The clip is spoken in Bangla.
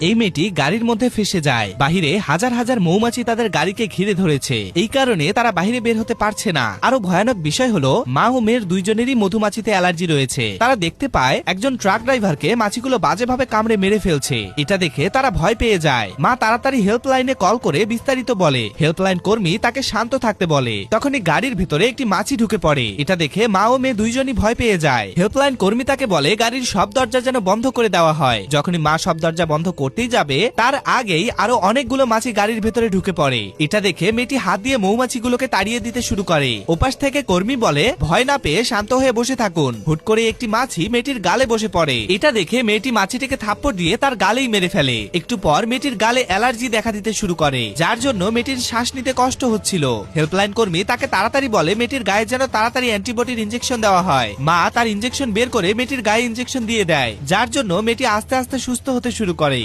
এই মেয়েটি গাড়ির মধ্যে ফেসে যায়। বাহিরে হাজার হাজার মৌমাছি তাদের গাড়িকে ঘিরে ধরেছে, এই কারণে তারা বাহিরে বের হতে পারছে না। আরো ভয়ানক বিষয় হলো মা ও মেয়ের দুইজনেরই মধুমাছিতে অ্যালার্জি রয়েছে। তারা দেখতে পায় একজন ট্রাক ড্রাইভারকে মাছিগুলো বাজেভাবে কামড়ে মেরে ফেলছে। এটা দেখে তারা ভয় পেয়ে যায়। মা তাড়াতাড়ি হেল্পলাইনে কল করে বিস্তারিত বলে। হেল্পলাইন কর্মী তাকে শান্ত থাকতে বলে। তখনই গাড়ির ভিতরে একটি মাছি ঢুকে পড়ে। এটা দেখে মা ও মেয়ে দুইজনই ভয় পেয়ে যায়। হেল্পলাইন কর্মী তাকে বলে গাড়ির সব দরজা যেন বন্ধ করে দেওয়া হয়। যখনই মা সব দরজা বন্ধ করতেই যাবে তার আগেই আরো অনেকগুলো মাছি গাড়ির ভেতরে ঢুকে পড়ে। এটা দেখে মেয়েটি হাত দিয়ে মৌমাছিগুলোকে তাড়িয়ে দিতে শুরু করে। ওপাশ থেকে কর্মী বলে ভয় না পেয়ে শান্ত হয়ে বসে থাকুন। হুট করে একটি মাছি মেয়েটির গালে বসে পড়ে। এটা দেখে মেয়েটি মাছিটিকে থাপ্পড় দিয়ে তার গালেই মেরে ফেলে। একটু পর মেয়েটির গালে অ্যালার্জি দেখা দিতে শুরু করে, যার জন্য মেয়েটির শ্বাস নিতে কষ্ট হচ্ছিল। হেল্পলাইন কর্মী তাকে তাড়াতাড়ি বলে মেয়েটির গায়ে যেন তাড়াতাড়ি অ্যান্টিবডির ইনজেকশন দেওয়া হয়। মা তার ইনজেকশন বের করে মেয়েটির গায়ে ইনজেকশন দিয়ে দেয়, যার জন্য মেয়েটি আস্তে আস্তে সুস্থ হতে শুরু করে।